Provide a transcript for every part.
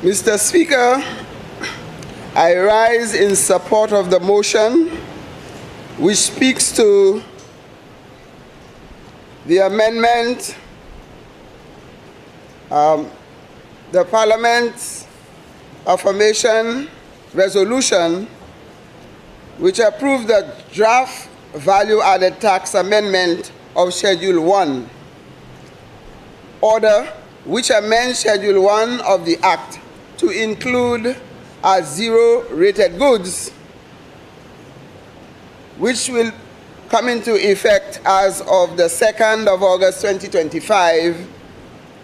Mr. Speaker, I rise in support of the motion which speaks to the amendment, the Parliament's affirmation resolution which approved the draft value-added tax amendment of Schedule 1, order which amends Schedule 1 of the Act to include as zero-rated goods, which will come into effect as of the 2nd of August 2025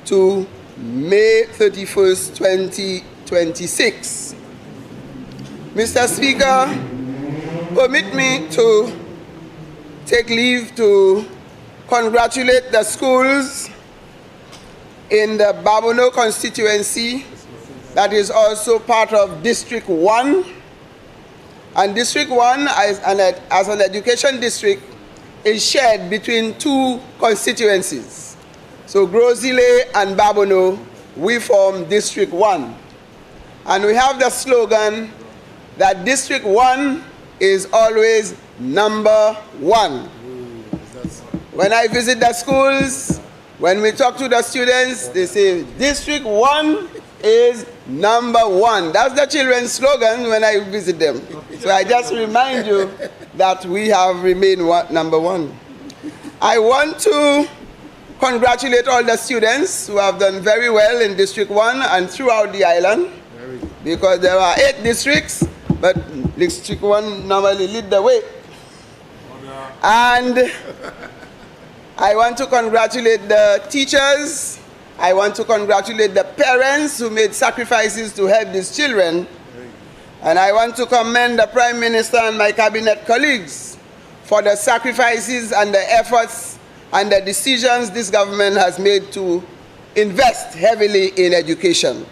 to May 31st, 2026. Mr. Speaker, permit me to take leave to congratulate the schools in the Babono constituency that is also part of District 1. And District 1, as an education district, is shared between two constituencies. So Grosile and Babono, we form District 1. And we have the slogan that District 1 is always number 1. When I visit the schools, when we talk to the students, they say, District 1 is number 1. That's the children's slogan when I visit them. So I just remind you that we have remained number 1. I want to congratulate all the students who have done very well in District 1 and throughout the island, because there are 8 districts, but District 1 normally lead the way. And I want to congratulate the teachers. I want to congratulate the parents who made sacrifices to help these children. And I want to commend the Prime Minister and my cabinet colleagues for the sacrifices and the efforts and the decisions this government has made to invest heavily in education.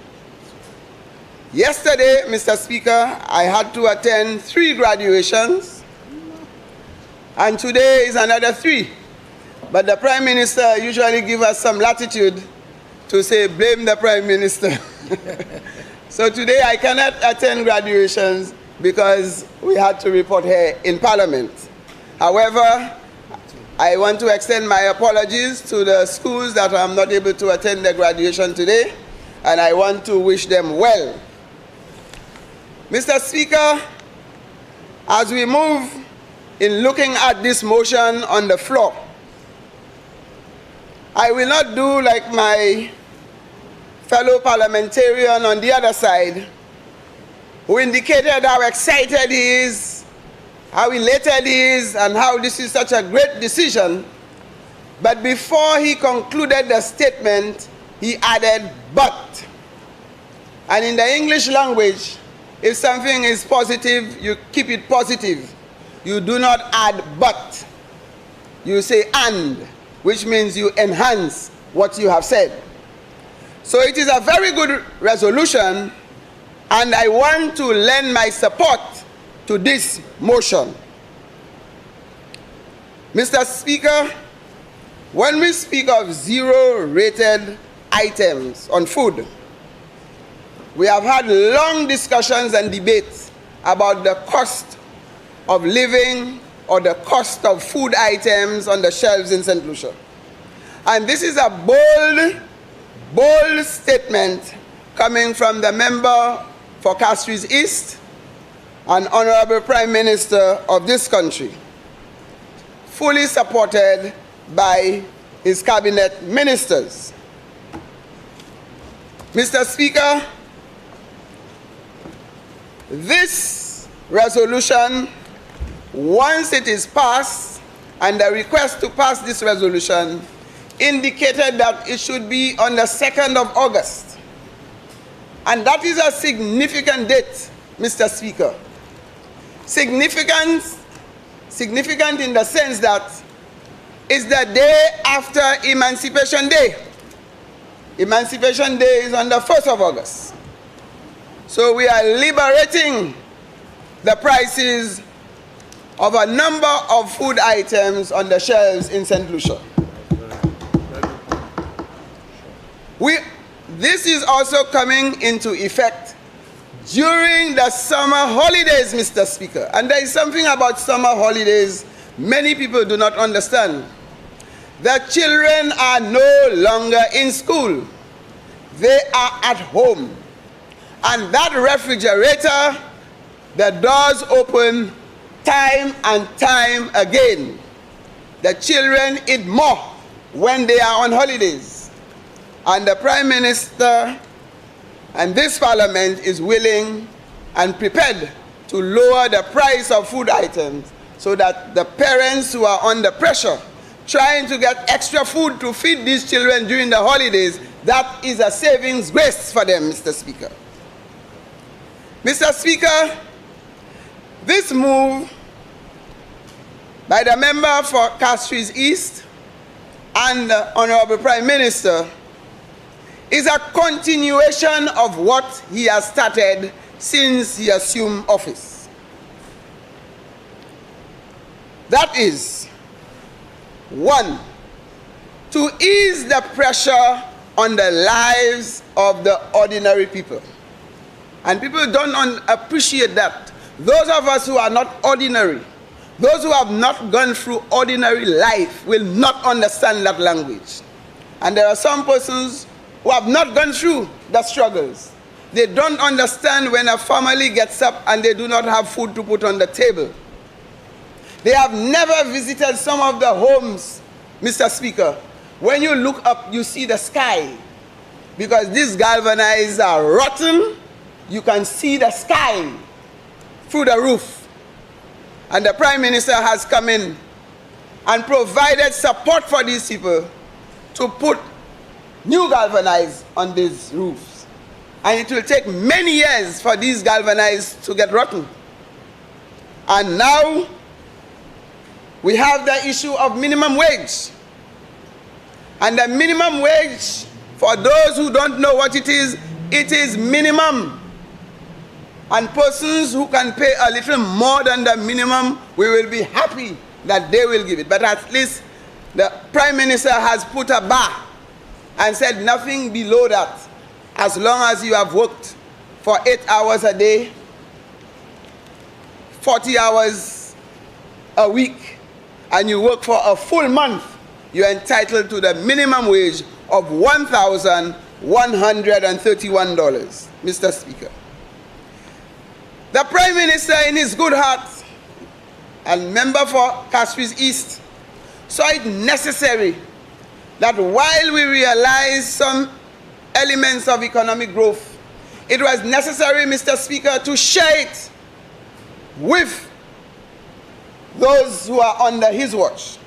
Yesterday, Mr. Speaker, I had to attend 3 graduations, and today is another 3. But the Prime Minister usually gives us some latitude to say, blame the Prime Minister. So today I cannot attend graduations because we had to report here in Parliament. However, I want to extend my apologies to the schools that I'm not able to attend the graduation today, and I want to wish them well. Mr. Speaker, as we move in looking at this motion on the floor, I will not do like my fellow parliamentarian on the other side, who indicated how excited he is, how elated he is, and how this is such a great decision. But before he concluded the statement, he added, but. And in the English language, if something is positive, you keep it positive. You do not add but. You say and, which means you enhance what you have said. So it is a very good resolution, and I want to lend my support to this motion. Mr. Speaker, when we speak of zero-rated items on food, we have had long discussions and debates about the cost of living or the cost of food items on the shelves in St. Lucia. And this is a bold statement coming from the member for Castries East and Honorable Prime Minister of this country, fully supported by his cabinet ministers. Mr. Speaker, this resolution, once it is passed, and the request to pass this resolution indicated that it should be on the 2nd of August. And that is a significant date, Mr. Speaker. Significant in the sense that it's the day after Emancipation Day. Emancipation Day is on the 1st of August. So we are liberating the prices of a number of food items on the shelves in St. Lucia. this is also coming into effect during the summer holidays, Mr. Speaker. And there is something about summer holidays many people do not understand. The children are no longer in school. They are at home. And that refrigerator, the doors open time and time again. The children eat more when they are on holidays. And the Prime Minister and this Parliament is willing and prepared to lower the price of food items so that the parents who are under pressure trying to get extra food to feed these children during the holidays, that is a savings grace for them, Mr. Speaker. Mr. Speaker, this move by the member for Castries East and the Honorable Prime Minister is a continuation of what he has started since he assumed office. That is, 1, to ease the pressure on the lives of the ordinary people. And people don't appreciate that. Those of us who are not ordinary, those who have not gone through ordinary life will not understand that language. And there are some persons who have not gone through the struggles. They don't understand when a family gets up and they do not have food to put on the table. They have never visited some of the homes, Mr. Speaker. When you look up, you see the sky. Because these galvanized are rotten, you can see the sky through the roof. And the Prime Minister has come in and provided support for these people to put new galvanized on these roofs. And it will take many years for these galvanized to get rotten. And now we have the issue of minimum wage. And the minimum wage, for those who don't know what it is minimum. And persons who can pay a little more than the minimum, we will be happy that they will give it. But at least the Prime Minister has put a bar and said nothing below that, as long as you have worked for 8 hours a day, 40 hours a week, and you work for a full month, you're entitled to the minimum wage of $1,131, Mr. Speaker. The Prime Minister, in his good heart, and member for Castries East, saw it necessary that while we realize some elements of economic growth, it was necessary, Mr. Speaker, to share it with those who are under his watch.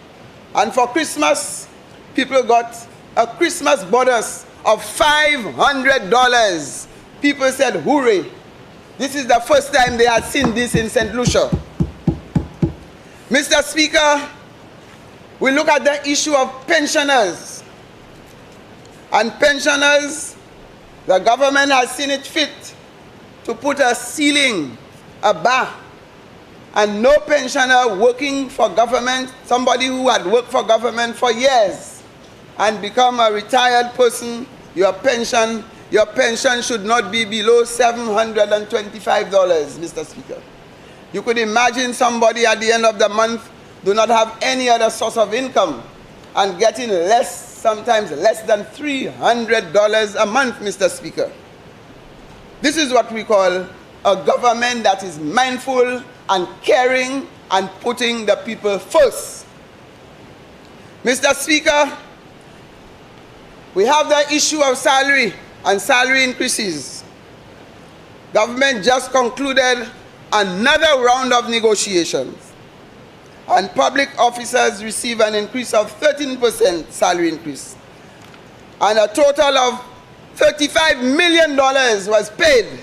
And for Christmas, people got a Christmas bonus of $500. People said, hooray. This is the first time they had seen this in St. Lucia. Mr. Speaker, we look at the issue of pensioners. And pensioners, the government has seen it fit to put a ceiling, a bar. And no pensioner working for government, somebody who had worked for government for years and become a retired person, your pension should not be below $725, Mr. Speaker. You could imagine somebody at the end of the month do not have any other source of income and getting less, sometimes less than $300 a month, Mr. Speaker. This is what we call a government that is mindful and caring and putting the people first. Mr. Speaker, we have the issue of salary and salary increases. Government just concluded another round of negotiations, and public officers receive an increase of 13% salary increase. And a total of $35 million was paid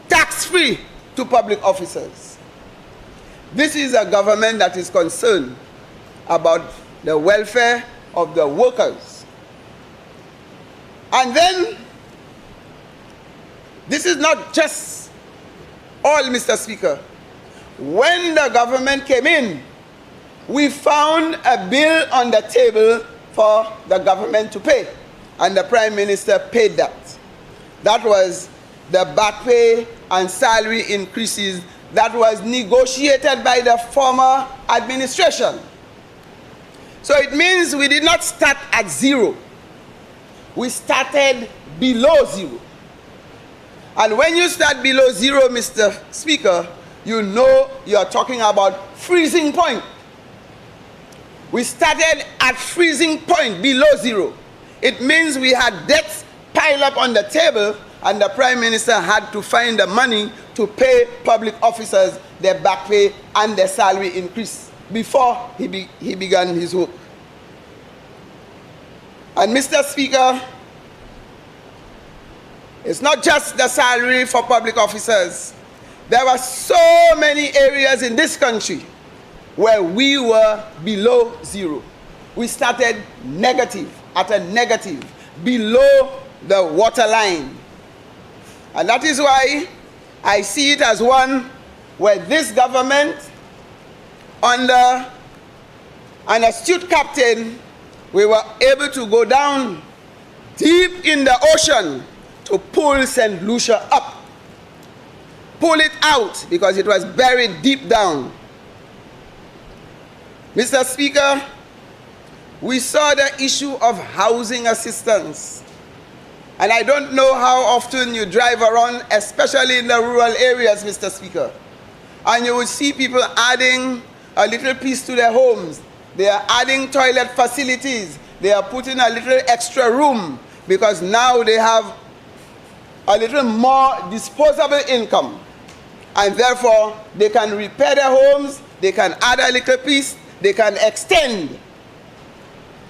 tax-free to public officers. This is a government that is concerned about the welfare of the workers. And then, this is not just all, Mr. Speaker. When the government came in, we found a bill on the table for the government to pay, and the Prime Minister paid that. That was the back pay and salary increases that was negotiated by the former administration. So it means we did not start at zero. We started below zero. And when you start below zero, Mr. Speaker, you know you are talking about freezing point. We started at freezing point, below zero. It means we had debts piled up on the table, and the Prime Minister had to find the money to pay public officers their back pay and their salary increase before he began his work. And Mr. Speaker, it's not just the salary for public officers. There were so many areas in this country where we were below zero. We started negative, at a negative, below the waterline. And that is why I see it as one where this government, under an astute captain, we were able to go down deep in the ocean to pull St. Lucia up. Pull it out because it was buried deep down. Mr. Speaker, we saw the issue of housing assistance. And I don't know how often you drive around, especially in the rural areas, Mr. Speaker, and you will see people adding a little piece to their homes. They are adding toilet facilities. They are putting a little extra room because now they have a little more disposable income. And therefore, they can repair their homes, they can add a little piece, they can extend.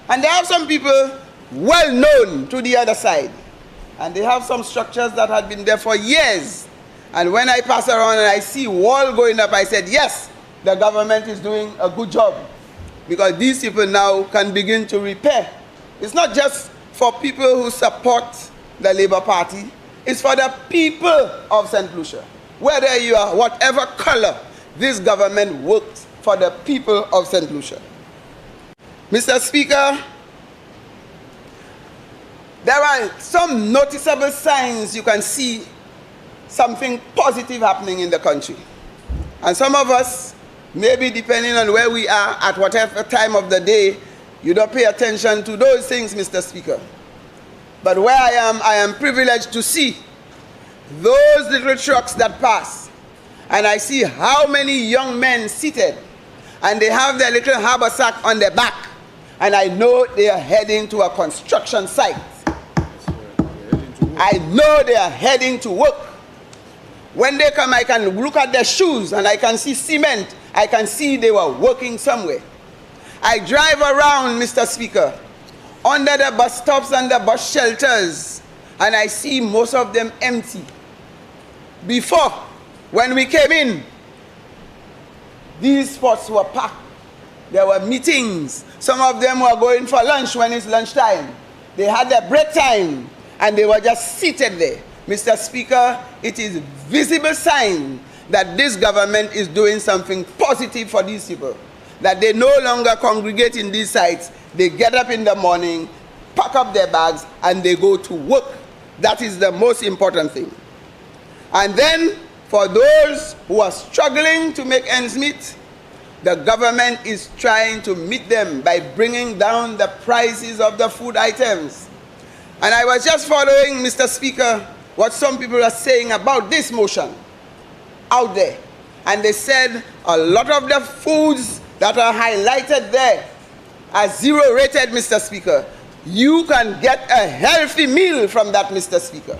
And there are some people well known to the other side. And they have some structures that had been there for years. And when I pass around and I see wall going up, I said, yes, the government is doing a good job. Because these people now can begin to repair. It's not just for people who support the Labour Party. It's for the people of St. Lucia. Whether you are whatever color, this government works for the people of St. Lucia. Mr. Speaker, there are some noticeable signs you can see something positive happening in the country. And some of us, maybe depending on where we are at whatever time of the day, you don't pay attention to those things, Mr. Speaker. But where I am privileged to see those little trucks that pass, and I see how many young men seated, and they have their little haversack on their back, and I know they are heading to a construction site. I know they are heading to work. When they come, I can look at their shoes, and I can see cement. I can see they were working somewhere. I drive around, Mr. Speaker, under the bus stops and the bus shelters, and I see most of them empty. Before, when we came in, these spots were packed. There were meetings. Some of them were going for lunch when it's lunchtime. They had their break time, and they were just seated there. Mr. Speaker, it is visible sign that this government is doing something positive for these people. That they no longer congregate in these sites. They get up in the morning, pack up their bags, and they go to work. That is the most important thing. And then, for those who are struggling to make ends meet, the government is trying to meet them by bringing down the prices of the food items. And I was just following, Mr. Speaker, what some people are saying about this motion out there. And they said a lot of the foods that are highlighted there are zero rated, Mr. Speaker. You can get a healthy meal from that, Mr. Speaker.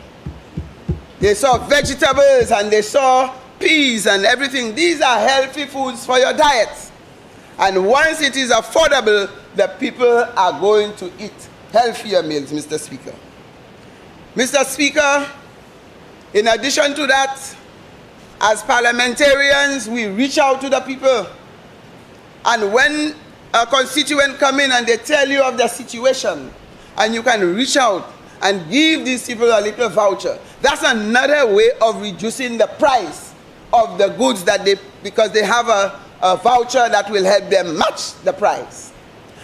They saw vegetables and they saw peas and everything. These are healthy foods for your diet. And once it is affordable, the people are going to eat healthier meals, Mr. Speaker. Mr. Speaker, in addition to that, as parliamentarians, we reach out to the people. And when a constituent come in and they tell you of their situation, and you can reach out and give these people a little voucher, that's another way of reducing the price of the goods that because they have a voucher that will help them match the price.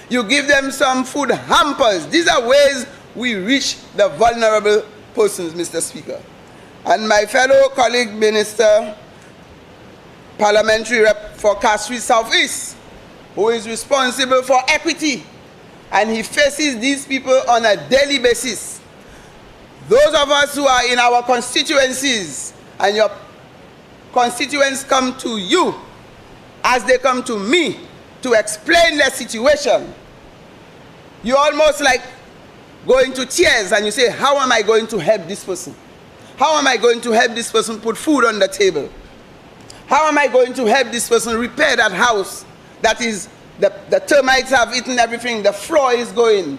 You give them some food hampers. These are ways we reach the vulnerable persons, Mr. Speaker. And my fellow colleague minister, parliamentary rep for Castries Southeast, who is responsible for equity, and he faces these people on a daily basis. Those of us who are in our constituencies, and your constituents come to you as they come to me to explain their situation, you almost like going to tears and you say, how am I going to help this person? How am I going to help this person put food on the table? How am I going to help this person repair that house that is, the termites have eaten everything, the floor is going?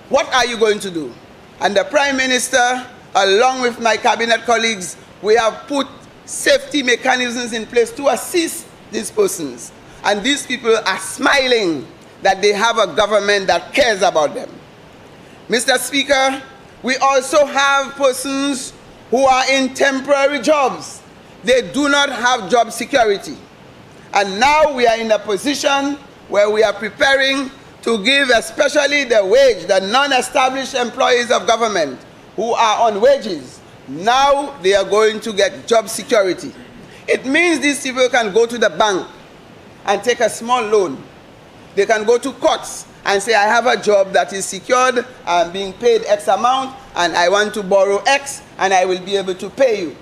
What are you going to do? And the Prime Minister, along with my cabinet colleagues, we have put safety mechanisms in place to assist these persons. And these people are smiling that they have a government that cares about them. Mr. Speaker, we also have persons who are in temporary jobs. They do not have job security. And now we are in a position where we are preparing to give especially the wage, the non-established employees of government who are on wages. Now they are going to get job security. It means these people can go to the bank and take a small loan. They can go to courts and say, I have a job that is secured, I'm being paid X amount, and I want to borrow X, and I will be able to pay you.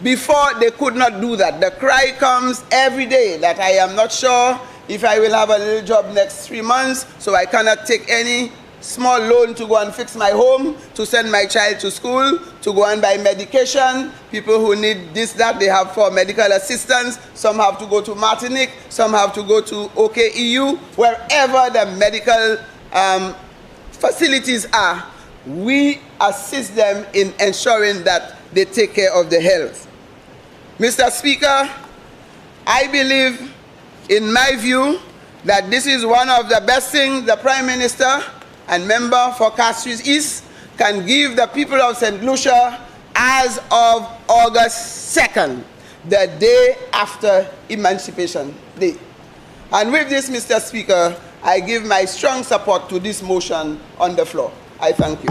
Before, they could not do that. The cry comes every day that I am not sure if I will have a little job next 3 months, so I cannot take any small loan to go and fix my home, to send my child to school, to go and buy medication. People who need this, that, they have for medical assistance. Some have to go to Martinique, some have to go to OKEU. Wherever the medical facilities are, we assist them in ensuring that they take care of their health. Mr. Speaker, I believe, in my view, that this is one of the best things the Prime Minister and member for Castries East can give the people of St. Lucia as of August 2nd, the day after Emancipation Day. And with this, Mr. Speaker, I give my strong support to this motion on the floor. I thank you.